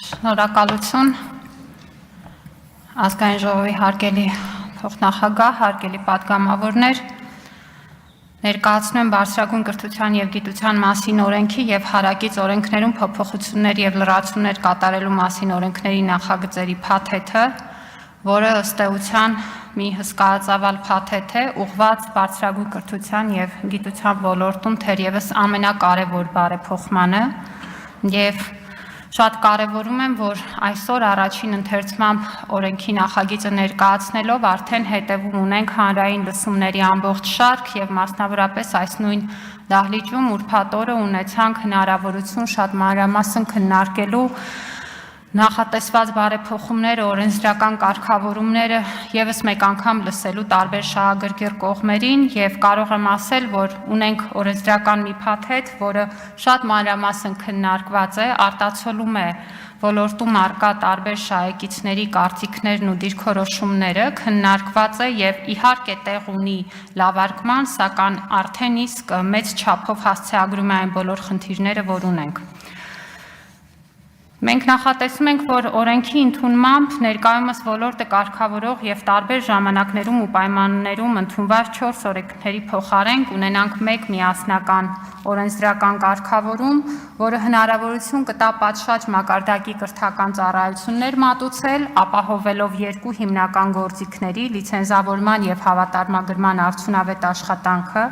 Շնորհակալություն ազգային ժողովի հարգելի փոխնախագահ, հարգելի պատգամավորներ, ներկայացնում եմ Բարձրագույն կրթության և գիտության մասին օրենքի և հարակից օրենքներում փոփոխություններ և լրացումներ կատարելու մասին օրենքների նախագծերի փաթեթը, որը ըստ էության մի հսկայածավալ փաթեթ է, ուղղված Բարձրագույն կրթության և գիտության ոլորտում թերևս ամենակարևոր բարեփոխմանը և շատ կարևորում եմ, որ այսօր առաջին ընթերցմամբ օրենքի նախագիծը ներկայացնելով արդեն հետևում ունենք հանրային լսումների ամբողջ շարք և մասնավորապես այս նույն դահլիճում ուրբաթ օրը ունեցանք հնարավորություն շատ մանրամասն քննարկելու նախատեսված բարեփոխումները, օրենսդրական կարգավորումները ևս մեկ անգամ լսելու տարբեր շահագրգիռ կողմերին և կարող եմ ասել, որ ունենք օրենսդրական մի փաթեթ, որը շատ մանրամասն քննարկված է, արտացոլում է ոլորտում առկա տարբեր շահեկիցների կարծիքներն ու դիրքորոշումները, քննարկված է և իհարկե տեղ ունի լավարկման, սակայն արդեն իսկ մեծ չափով հասցեագրում է այն բոլոր խնդիրները, որ ունենք։ Մենք նախատեսում ենք, որ օրենքի ընդունմամբ ներկայումս ոլորտը կարգավորող և տարբեր ժամանակներում ու պայմաններում ընդունված 4 օրենքների փոխարեն կունենանք մեկ միասնական օրենսդրական կարգավորում, որը հնարավորություն կտա պատշաճ մակարդակի կրթական ծառայություններ մատուցել, ապահովելով երկու հիմնական գործիքների՝ լիցենզավորման և հավատարմագրման արդյունավետ աշխատանքը։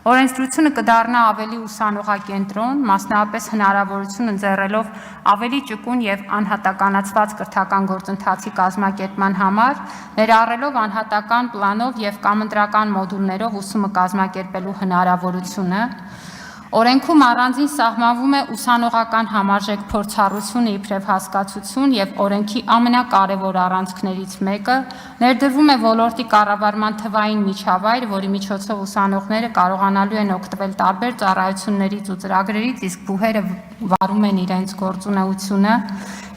Օրենսդրությունը կդառնա ավելի ուսանողակենտրոն, մասնավորապես հնարավորություն ընձեռելով ավելի ճկուն և անհատականացված կրթական գործընթացի կազմակերպման համար, ներառելով անհատական պլանով և կամ ընտրական մոդուլներով ուսումը կազմակերպելու հնարավորությունը։ Օրենքում առանձին սահմանվում է ուսանողական համարժեք փորձառությունը իբրև հասկացություն և օրենքի ամենակարևոր առանցքներից մեկը ներդրվում է ոլորտի կառավարման թվային միջավայր, որի միջոցով ուսանողները կարողանալու են օգտվել տարբեր ծառայություններից ու ծրագրերից, իսկ բուհերը վարում են իրենց գործունեությունը,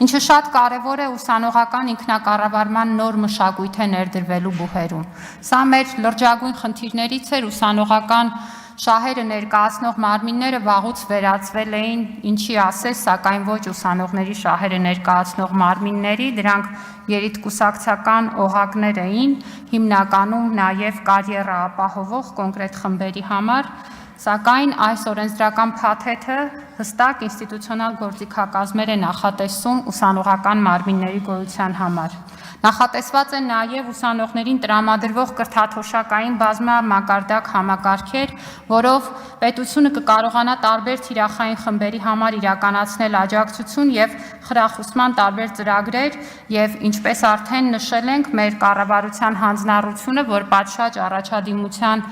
ինչը շատ կարևոր է ուսանողական ինքնակառավարման նոր մշակույթ է ներդրվելու բուհերում։ Սա մեր լրջագույն խնդիրներից էր, ուսանողական շահերը ներկայացնող մարմինները վաղուց վերածվել էին ինչի ասես, սակայն ոչ ուսանողների շահերը ներկայացնող մարմինների, դրանք երիտկուսակցական օղակներ էին, հիմնականում նաև կարիերա ապահովող կոնկրետ խմբերի համար, սակայն այս օրենսդրական փաթեթը հստակ ինստիտուցիոնալ գործիքակազմեր է նախատեսում ուսանողական մարմինների գոյության համար։ Նախատեսված է նաև ուսանողներին տրամադրվող կրթաթոշակային բազմամակարդակ համակարգեր, որով պետությունը կկարողանա տարբեր թիրախային խմբերի համար իրականացնել աջակցություն և խրախուսման տարբեր ծրագրեր և ինչպես արդեն նշել ենք, մեր կառավարության հանձնառությունը, որ պատշաճ առաջադիմության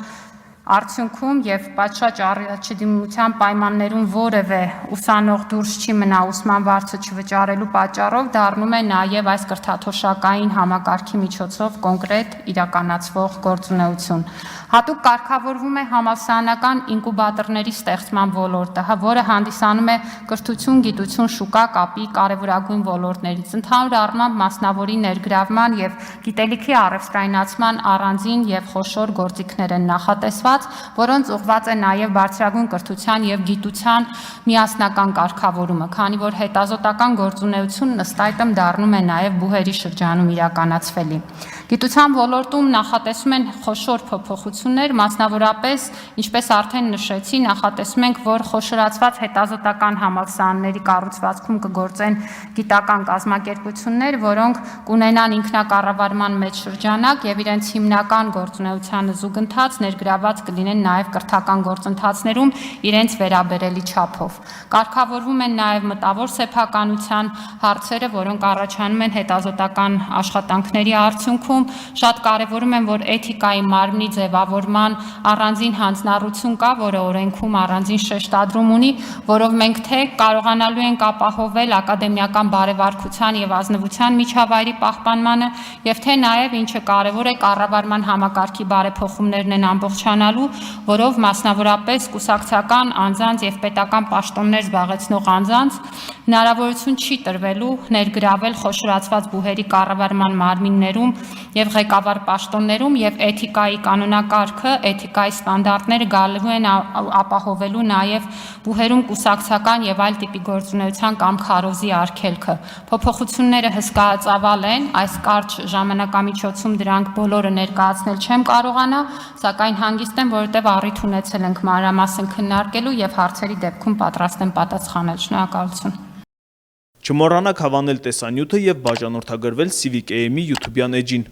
արդյունքում և պատշաճ առաջադիմության պայմաններում որևէ ուսանող դուրս չի մնա ուսման վարձը չվճարելու պատճառով, դառնում է նաև այս կրթաթոշակային համակարգի միջոցով կոնկրետ իրականացվող գործունեություն։ Հատուկ կարգավորվում է համալսարանական ինկուբատորների ստեղծման ոլորտը, որը հանդիսանում է կրթություն, գիտություն, շուկա կապի կարևորագույն ոլորտներից։ Ընդհանուր առմամբ մասնավորի ներգրավման և գիտելիքի առևտրայնացման առանձին և խոշոր գործիքներ են նախատեսված, որոնց ուղղված է նաև բարձրագույն կրթության և գիտության միասնական կարգավորումը, քանի որ հետազոտական գործունեությունն ըստ այդմ դառնում է նաև բուհերի շրջանում իրականացվելի։ Գիտության ոլորտում նախատեսում են խոշոր փոփոխություններ, մասնավորապես, ինչպես արդեն նշեցի, նախատեսում ենք, որ խոշորացված հետազոտական համալսարանների կառուցվածքում կգործեն գիտական կազմակերպություններ, որոնք կունենան ինքնակառավարման մեծ շրջանակ և իրենց հիմնական գործունեությանը զուգընթաց ներգրավված կլինեն նաև կրթական գործընթացներում իրենց վերաբերելի չափով։ Կարգավորվում են նաև մտավոր սեփականության հարցերը, որոնք առաջանում են հետազոտական աշխատանքների արդյունքում, շատ կարևորում եմ, որ էթիկայի մարմնի ձևավորման առանձին հանձնառություն կա, որը օրենքում առանձին շեշտադրում ունի, որով մենք թե կարողանալու ենք ապահովել ակադեմիական բարևարկության և ազնվության միջավայրի պահպանմանը և թե նաև ինչը կարևոր է կառավարման համակարգի բարեփոխումներն են ամբողջանալու, որով մասնավորապես կուսակցական անձանց և պետական պաշտոններ զբաղեցնող անձանց հնարավորություն չի տրվելու ներգրավել խոշորացված բուհերի կառավարման մարմիններում եւ ղեկավար պաշտոններում եւ էթիկայի կանոնակարգը, էթիկայի ստանդարտները գալու են ապահովելու նաեւ բուհերում կուսակցական եւ այլ տիպի գործունեության կամ քարոզի արգելքը։ Փոփոխությունները հսկայածավալ են, այս կարճ ժամանակամիջոցում դրանք բոլորը ներկայացնել չեմ կարողանա, սակայն հանգիստ եմ, որովհետեւ առիթ ունեցել ենք մանրամասն քննարկելու եւ հարցերի դեպքում պատրաստ եմ պատասխանել։ Շնորհակալություն։ Չմոռանաք հավանել տեսանյութը եւ բաժանորդագրվել Civic AM-ի YouTube-յան էջին։